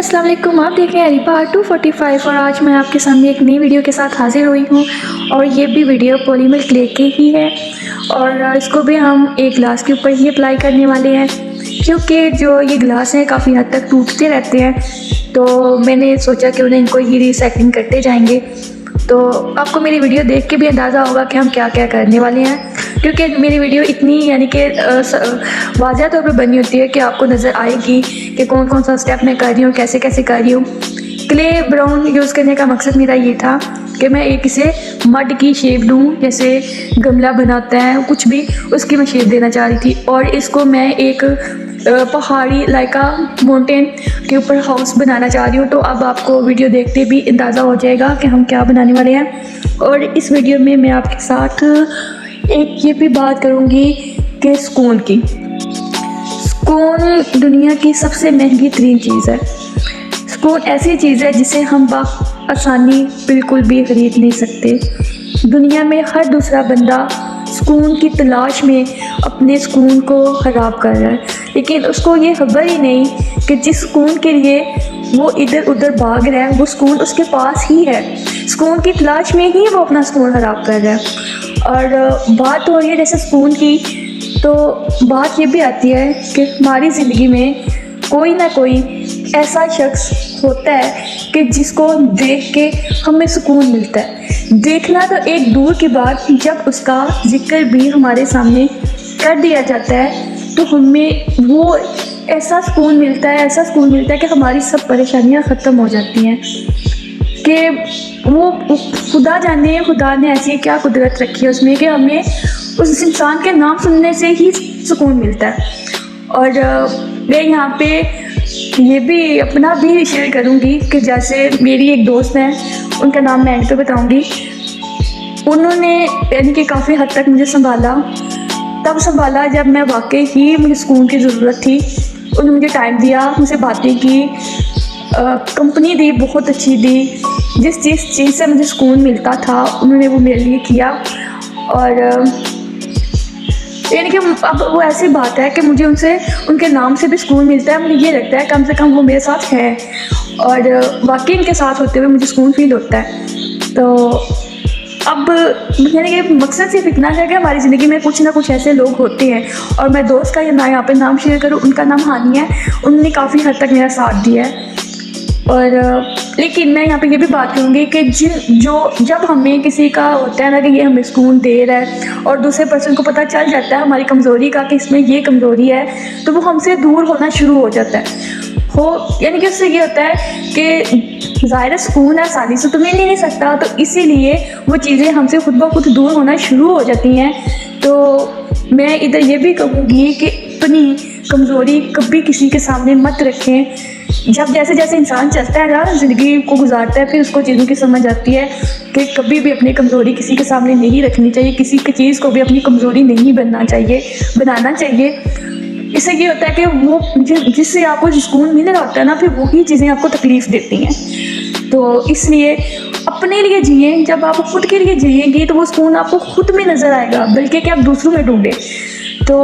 अस्सलाम वालेकुम। आप देख रहे हैं अरीबा 245 और आज मैं आपके सामने एक नई वीडियो के साथ हाजिर हुई हूँ और ये भी वीडियो पॉलीमर क्ले की ही है और इसको भी हम एक ग्लास के ऊपर ही अप्लाई करने वाले हैं क्योंकि जो ये ग्लास हैं काफ़ी हद तक टूटते रहते हैं, तो मैंने सोचा कि उन्हें इनको ही रिसाइकलिंग करते जाएंगे। तो आपको मेरी वीडियो देख के भी अंदाज़ा होगा कि हम क्या क्या करने वाले हैं, क्योंकि मेरी वीडियो इतनी यानी कि वाज़ह तौर पर बनी होती है कि आपको नज़र आएगी कि कौन कौन सा स्टेप मैं कर रही हूँ, कैसे कैसे कर रही हूँ। क्ले ब्राउन यूज़ करने का मकसद मेरा ये था कि मैं एक इसे मड की शेप दूँ, जैसे गमला बनाता है कुछ भी, उसकी मैं शेप देना चाह रही थी। और इसको मैं एक पहाड़ी लाइका माउंटेन के ऊपर हाउस बनाना चाह रही हूँ। तो अब आपको वीडियो देखते भी अंदाज़ा हो जाएगा कि हम क्या बनाने वाले हैं। और इस वीडियो में मैं आपके साथ एक ये भी बात करूँगी कि सुकून की। सुकून दुनिया की सबसे महंगी तरीन चीज़ है। सुकून ऐसी चीज़ है जिसे हम आसानी बिल्कुल भी ख़रीद नहीं सकते। दुनिया में हर दूसरा बंदा सुकून की तलाश में अपने सुकून को ख़राब कर रहा है, लेकिन उसको ये खबर ही नहीं कि जिस सुकून के लिए वो इधर उधर भाग रहा है वो सुकून उसके पास ही है। सुकून की तलाश में ही वो अपना सुकून ख़राब कर रहा है। और बात हो रही है जैसे सुकून की, तो बात ये भी आती है कि हमारी ज़िंदगी में कोई ना कोई ऐसा शख्स होता है कि जिसको देख के हमें सुकून मिलता है। देखना तो एक दूर की बात, जब उसका जिक्र भी हमारे सामने कर दिया जाता है तो हमें वो ऐसा सुकून मिलता है, ऐसा सुकून मिलता है कि हमारी सब परेशानियां ख़त्म हो जाती हैं। कि वो खुदा जाने, खुदा ने ऐसी क्या कुदरत रखी है उसमें कि हमें उस इंसान के नाम सुनने से ही सुकून मिलता है। और मैं यहाँ पे ये भी अपना भी शेयर करूँगी कि जैसे मेरी एक दोस्त है, उनका नाम मैं एंड पे बताऊँगी। उन्होंने यानी कि काफ़ी हद तक मुझे संभाला, तब संभाला जब मैं वाकई ही मुझे सुकून की ज़रूरत थी। उन्होंने मुझे टाइम दिया, मुझसे बातें की, कंपनी दी, बहुत अच्छी दी। जिस चीज़ से मुझे सुकून मिलता था उन्होंने वो मेरे लिए किया। और यानी कि अब वो ऐसी बात है कि मुझे उनसे, उनके नाम से भी सुकून मिलता है। मुझे ये लगता है कम से कम वो मेरे साथ है और वाकई उनके साथ होते हुए मुझे सुकून फील होता है। तो अब यानी कि मकसद सिर्फ इतना है कि हमारी ज़िंदगी में कुछ ना कुछ ऐसे लोग होते हैं। और मैं दोस्त का मैं यहाँ पे नाम शेयर करूँ, उनका नाम हानिया है। उन्होंने काफ़ी हद तक मेरा साथ दिया है। और लेकिन मैं यहाँ पे ये भी बात करूँगी कि जब हमें किसी का होता है ना कि ये हमें सुकून दे रहा है और दूसरे पर्सन को पता चल जाता है हमारी कमज़ोरी का कि इसमें ये कमज़ोरी है, तो वो हमसे दूर होना शुरू हो जाता है। यानी कि उससे ये होता है कि ज़ाहिर सुकून आसानी से तो मिल ही नहीं सकता, तो इसीलिए वो चीज़ें हमसे खुद ब खुद दूर होना शुरू हो जाती हैं। तो मैं इधर ये भी कहूँगी कि अपनी कमज़ोरी कभी किसी के सामने मत रखें। जब जैसे जैसे इंसान चलता है ना, ज़िंदगी को गुजारता है, फिर उसको चीज़ों की समझ आती है कि कभी भी अपनी कमज़ोरी किसी के सामने नहीं रखनी चाहिए, किसी की चीज़ को भी अपनी कमज़ोरी नहीं बनाना चाहिए। इससे ये होता है कि वो जिससे आपको सुकून मिल रहा होता है ना, फिर वही चीज़ें आपको तकलीफ़ देती हैं। तो इसलिए अपने लिए जिए। जब आप खुद के लिए जिएंगे तो वो सुकून आपको खुद में नज़र आएगा, बल्कि कि आप दूसरों में ढूंढें। तो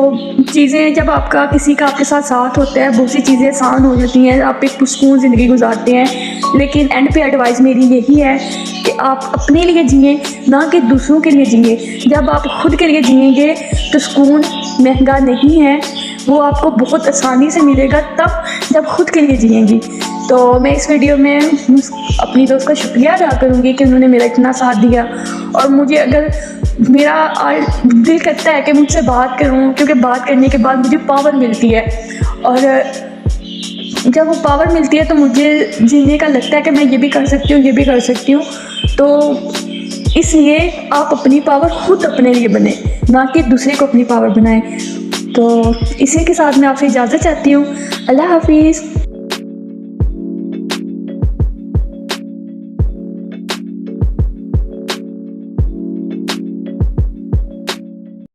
चीज़ें जब आपका किसी का आपके साथ होता है, बहुत सी चीज़ें आसान हो जाती हैं, आप एक पुरसुकून ज़िंदगी गुजारते हैं। लेकिन एंड पे एडवाइस मेरी यही है कि आप अपने लिए जिए, ना कि दूसरों के लिए जिए। जब आप खुद के लिए जिएंगे तो सुकून महंगा नहीं है, वो आपको बहुत आसानी से मिलेगा तब जब खुद के लिए जिएंगी। तो मैं इस वीडियो में अपनी दोस्त का शुक्रिया अदा करूँगी कि उन्होंने मेरा इतना साथ दिया। और मुझे अगर मेरा दिल करता है कि मुझसे बात करूं, क्योंकि बात करने के बाद मुझे पावर मिलती है और जब वो पावर मिलती है तो मुझे जीने का लगता है कि मैं ये भी कर सकती हूँ, ये भी कर सकती हूँ। तो इसलिए आप अपनी पावर खुद अपने लिए बने, ना कि दूसरे को अपनी पावर बनाएं। तो इसी के साथ मैं आपसे इजाज़त चाहती हूँ। अल्लाह हाफिज़।